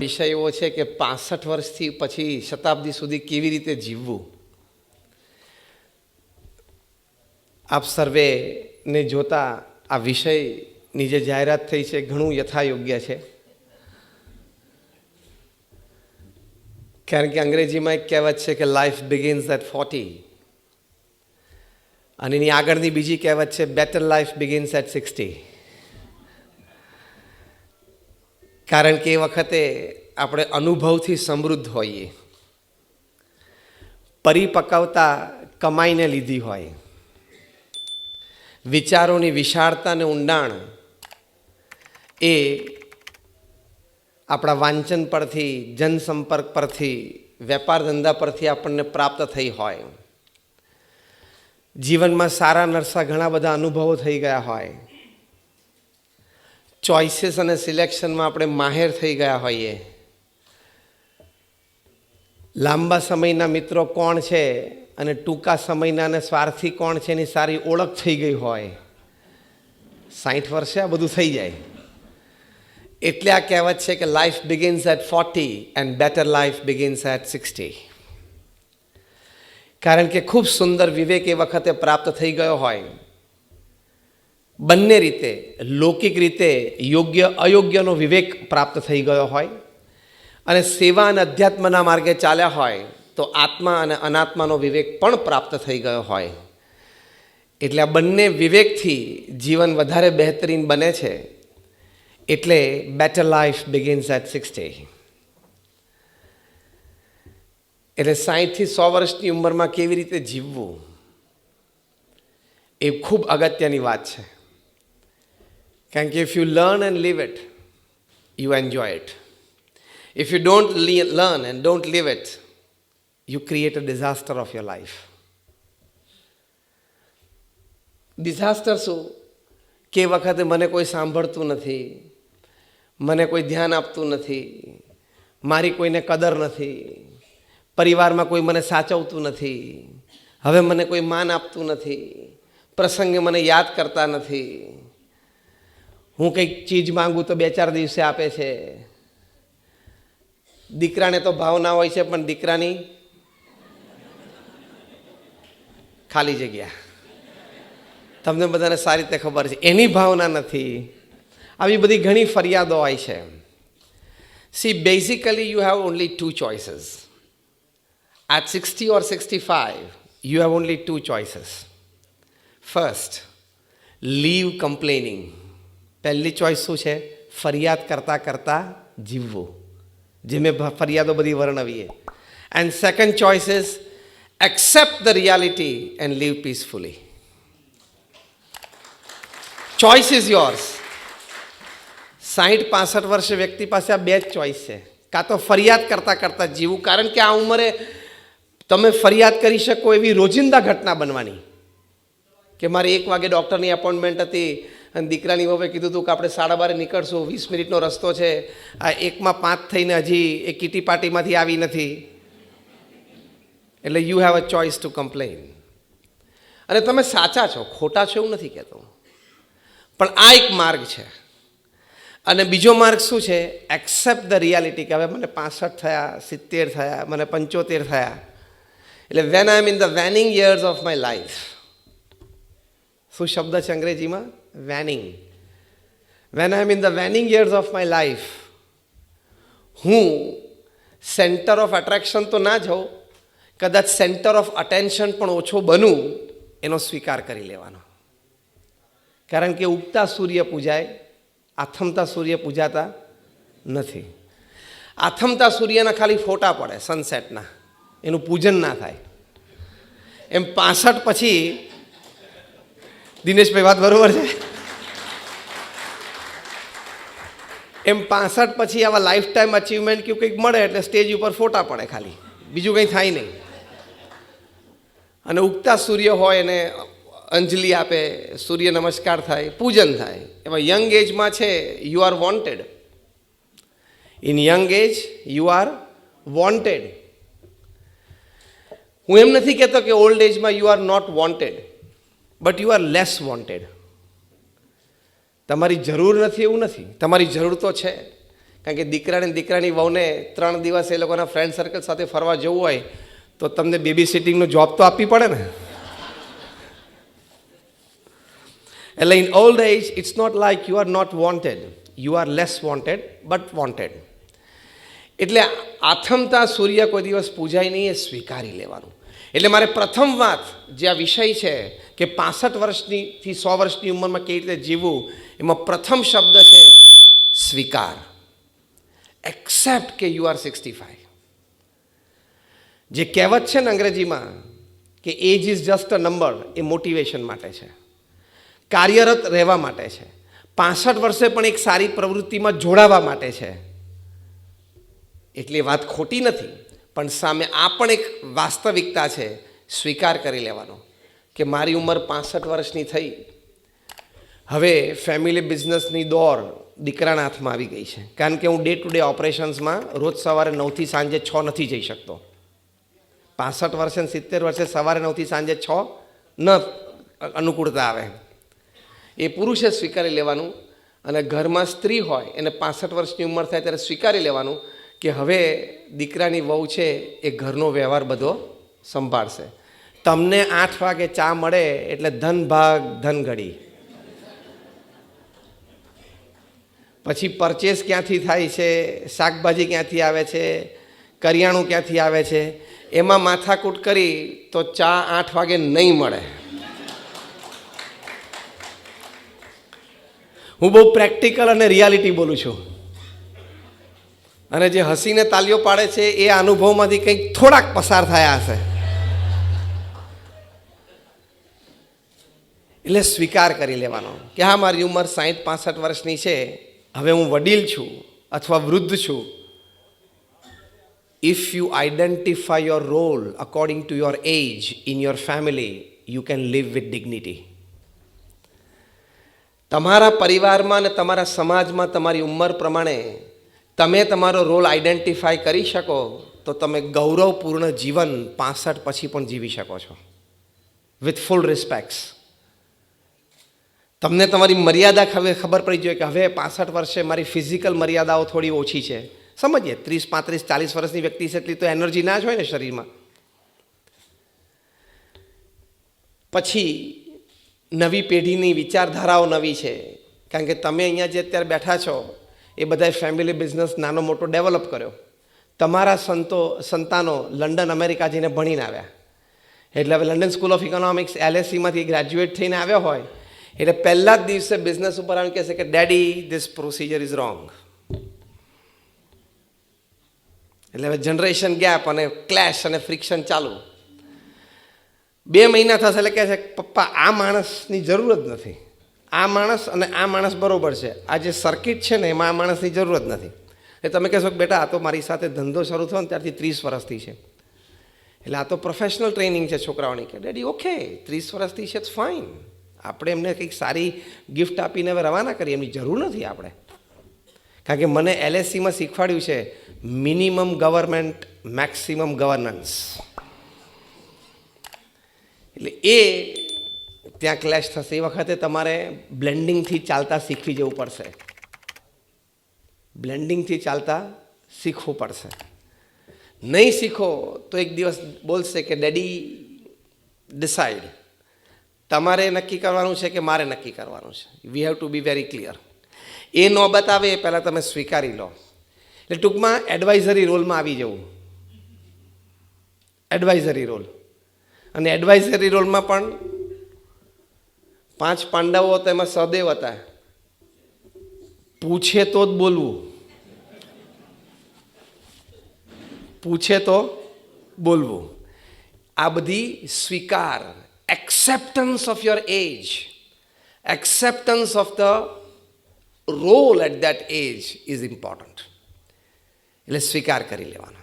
વિષય એવો છે કે 65 વર્ષથી પછી શતાબ્દી સુધી કેવી રીતે જીવવું. આપ સર્વેને જોતા આ વિષયની જે જાહેરાત થઈ છે ઘણું યથાયોગ્ય છે. કારણ કે અંગ્રેજીમાં એક કહેવત છે કે લાઈફ બિગિન્સ એટ 40 અને એની આગળની બીજી કહેવત છે બેટર લાઈફ બિગિન્સ એટ 60. કારણ કે એ વખતે આપણે અનુભવથી સમૃદ્ધ હોઈએ, પરિપક્વતા કમાઈને લીધી હોય, વિચારોની વિશાળતા અને ઊંડાણ એ આપણા વાંચન પરથી, જનસંપર્ક પરથી, વેપાર ધંધા પરથી આપણને પ્રાપ્ત થઈ હોય, જીવનમાં સારા નરસા ઘણા બધા અનુભવો થઈ ગયા હોય, ચોઇસીસ અને સિલેક્શનમાં આપણે માહેર થઈ ગયા હોઈએ, લાંબા સમયના મિત્રો કોણ છે અને ટૂંકા સમયના અને સ્વાર્થી કોણ છે એની સારી ઓળખ થઈ ગઈ હોય. 60 વર્ષે આ બધું થઈ જાય. એટલે આ કહેવત છે કે life begins at 40 and better life begins at 60. કારણ કે ખૂબ સુંદર વિવેક એ વખતે પ્રાપ્ત થઈ ગયો હોય. બંને રીતે, લૌકિક રીતે યોગ્ય અયોગ્યનો વિવેક પ્રાપ્ત થઈ ગયો હોય અને સેવા અને અધ્યાત્મના માર્ગે ચાલ્યા હોય તો આત્મા અને અનાત્માનો વિવેક પણ પ્રાપ્ત થઈ ગયો હોય. એટલે આ બંને વિવેકથી જીવન વધારે બહેતરીન બને છે. એટલે બેટર લાઈફ બિગિન્સ એટ 60. એટલે 60 થી 100 વર્ષની ઉંમરમાં કેવી રીતે જીવવું એ ખૂબ અગત્યની વાત છે. કારણ કે if you learn and live it, you enjoy it. If you don't learn and don't live it, you create a disaster of your life. Disaster શું કે વખતે મને કોઈ સાંભળતું નથી, મને કોઈ ધ્યાન આપતું નથી, મારી કોઈને કદર નથી, પરિવારમાં કોઈ મને સાચવતું નથી, હવે મને કોઈ માન આપતું નથી, પ્રસંગે મને યાદ કરતા નથી, હું કંઈક ચીજ માંગું તો 2-4 દિવસે આપે છે. દીકરાને તો ભાવના હોય છે પણ દીકરાની ખાલી જગ્યા, તમને બધાને સારી રીતે ખબર છે, એની ભાવના નથી. આવી બધી ઘણી ફરિયાદો હોય છે. C, basically you have only 2 choices. At 60 or 65, you have only 2 choices. First, leave complaining. પહેલી ચોઈસ શું છે? ફરિયાદ કરતાં કરતાં જીવવું, જે મેં ફરિયાદો બધી વર્ણવીએ. And second choice is accept the reality and live peacefully. Choice is yours. 60-65 વર્ષે વ્યક્તિ પાસે આ 2 જ ચોઈસ છે. કાં તો ફરિયાદ કરતાં કરતાં જીવવું, કારણ કે આ ઉંમરે તમે ફરિયાદ કરી શકો એવી રોજિંદા ઘટના બનવાની કે મારે 1 વાગે ડૉક્ટરની એપોઇન્ટમેન્ટ હતી અને દીકરાની વહુએ કીધું હતું કે આપણે 12:30 નીકળશું, 20 મિનિટનો રસ્તો છે, આ 1માં 5 થઈને હજી એ કીટી પાર્ટીમાંથી આવી નથી. એટલે you have a choice to complain. અને તમે સાચા છો, ખોટા છો એવું નથી કહેતો, પણ આ એક માર્ગ છે. અને બીજો માર્ગ શું છે? એક્સેપ્ટ ધ રિયાલિટી, કે હવે મને 65 થયા, 70 થયા, મને 75 થયા. એટલે when I am in the waning years of my life. શું શબ્દ છે અંગ્રેજીમાં? Waning. When I am in the waning years of my life, હું સેન્ટર ઓફ એટ્રેક્શન તો ના જાઉં, કદાચ સેન્ટર ઓફ અટેન્શન પણ ઓછો બનું, એનો સ્વીકાર કરી લેવાનો. કારણ કે ઉગતા સૂર્ય પૂજાય, આથમતા સૂર્ય પૂજાતા નથી. આથમતા સૂર્યના ખાલી ફોટા પડે સનસેટના, એનું પૂજન ના થાય. એમ 65 પછી, દિનેશભાઈ વાત બરોબર છે, એમ 65 પછી આવા લાઈફ ટાઈમ અચીવમેન્ટ કે કંઈક મળે એટલે સ્ટેજ ઉપર ફોટા પડે ખાલી, બીજું કંઈ થાય નહીં. અને ઉગતા સૂર્ય હોય એને અંજલિ આપે, સૂર્ય નમસ્કાર થાય, પૂજન થાય. એમાં યંગ એજમાં છે you are wanted. In young age you are wanted. હું એમ નથી કહેતો કે ઓલ્ડ એજમાં you are not wanted, but you are less wanted. તમારી જરૂર નથી એવું નથી, તમારી જરૂર તો છે. કારણ કે દીકરાની વહુને 3 દિવસ એ લોકોના ફ્રેન્ડ સર્કલ સાથે ફરવા જવું હોય તો તમને બેબી સિટિંગનો જોબ તો આપવી પડે ને. એટલે in old age it's not like you are not wanted, you are less wanted but wanted. એટલે આથમતા સૂર્ય કોઈ દિવસ પૂજાય નહીં, એ સ્વીકારી લેવાનું. એટલે મારે પ્રથમ વાત જે આ વિષય છે કે 65 વર્ષથી 100 વર્ષની ઉંમરમાં કેવી રીતે જીવવું, એમાં પ્રથમ શબ્દ છે સ્વીકાર. એક્સેપ્ટ કે યુ આર 65. જે કહેવત છે ને અંગ્રેજીમાં કે age is just a number, એ મોટિવેશન માટે છે, કાર્યરત રહેવા માટે છે. 65 વર્ષે પણ એક સારી પ્રવૃત્તિમાં જોડાવા માટે છે. એટલે વાત ખોટી નથી, પણ સામે આ પણ એક વાસ્તવિકતા છે. સ્વીકાર કરી લેવાનો કે મારી ઉંમર 65 વર્ષની થઈ, હવે ફેમિલી બિઝનેસની દોર દીકરાના હાથમાં આવી ગઈ છે. કારણ કે હું ડે ટુ ડે ઓપરેશન્સમાં રોજ સવારે 9થી સાંજે 6 નથી જઈ શકતો. 65 વર્ષે 70 વર્ષે સવારે 9થી સાંજે 6 ન અનુકૂળતા આવે. એ પુરુષે સ્વીકારી લેવાનું. અને ઘરમાં સ્ત્રી હોય એને 65 વર્ષની ઉંમર થાય ત્યારે સ્વીકારી લેવાનું કે હવે દીકરાની વહુ છે એ ઘરનો વ્યવહાર બધો સંભાળશે. તમને 8 વાગે ચા મળે એટલે ધન ભાગ ધન ઘડી. પછી પરચેસ ક્યાંથી થાય છે, શાકભાજી ક્યાંથી આવે છે, કરિયાણું ક્યાંથી આવે છે, એમાં માથાકૂટ કરી તો ચા 8 વાગે નહીં મળે. હું બહુ પ્રેક્ટિકલ અને રિયાલિટી બોલું છું. અને જે હસીને તાલીઓ પાડે છે એ અનુભવમાંથી કંઈક થોડાક પસાર થયા હશે. એટલે સ્વીકાર કરી લેવાનો કે હા, મારી ઉંમર 60-65 વર્ષની છે, હવે હું વડીલ છું અથવા વૃદ્ધ છું. If you identify your role according to your age in your family, you can live with dignity. તમારા પરિવારમાં અને તમારા સમાજમાં તમારી ઉંમર પ્રમાણે તમે તમારો રોલ આઈડેન્ટિફાય કરી શકો તો તમે ગૌરવપૂર્ણ જીવન 65 પછી પણ જીવી શકો છો વિથ ફૂલ રિસ્પેક્ટ્સ. તમને તમારી મર્યાદા ખબર પડી જોઈએ કે હવે 65 વર્ષે મારી ફિઝિકલ મર્યાદાઓ થોડી ઓછી છે. સમજીએ 30, 35, 40 વર્ષની વ્યક્તિ છે એટલી તો એનર્જી ના જ હોય ને શરીરમાં. પછી નવી પેઢીની વિચારધારાઓ નવી છે. કારણ કે તમે અહીંયા જે અત્યારે બેઠા છો એ બધાએ ફેમિલી બિઝનેસ નાનો મોટો ડેવલપ કર્યો. તમારા સંતાનો લંડન અમેરિકા જઈને ભણીને આવ્યા. એટલે હવે લંડન સ્કૂલ ઓફ ઇકોનોમિક્સ LSEમાંથી ગ્રેજ્યુએટ થઈને આવ્યા હોય એટલે પહેલા જ દિવસે બિઝનેસ ઉપર આવીને કહેશે કે daddy this procedure is wrong. એટલે હવે જનરેશન ગેપ અને ક્લેશ અને ફ્રિક્શન ચાલુ. 2 મહિના થશે એટલે કહે છે પપ્પા આ માણસની જરૂર જ નથી, આ માણસ અને આ માણસ બરોબર છે, આ જે સર્કિટ છે ને એમાં આ માણસની જરૂર જ નથી. એટલે તમે કહેશો કે બેટા આ તો મારી સાથે ધંધો શરૂ થયો ને ત્યારથી 30 વર્ષથી છે, એટલે આ તો પ્રોફેશનલ ટ્રેનિંગ છે છોકરાઓની. કે ડેડી ઓકે 30 વર્ષથી છે, ફાઇન, આપણે એમને કંઈક સારી ગિફ્ટ આપીને હવે રવાના કરીએ, એમની જરૂર નથી આપણે. કારણ કે મને LSEમાં શીખવાડ્યું છે મિનિમમ ગવર્મેન્ટ મેક્સિમમ ગવર્નન્સ. એટલે એ ત્યાં ક્લેશ થશે. એ વખતે તમારે બ્લેન્ડિંગથી ચાલતા શીખવી જવું પડશે. બ્લેન્ડિંગથી ચાલતા શીખવું પડશે. નહીં શીખો તો એક દિવસ બોલશે કે ડેડી ડિસાઇડ. તમારે નક્કી કરવાનું છે કે મારે નક્કી કરવાનું છે. We have to be very clear. એ ન બતાવે એ પહેલાં તમે સ્વીકારી લો. એટલે ટૂંકમાં એડવાઇઝરી રોલમાં આવી જવું. Advisory role. અને એડવાઇઝરી રોલમાં પણ 5 પાંડવો હતા, એમાં સહદેવ હતા. પૂછે તો જ બોલવું, પૂછે તો બોલવું. આ બધી સ્વીકાર, acceptance of your age, acceptance of the role at that age is important. એટલે સ્વીકાર કરી લેવાનો.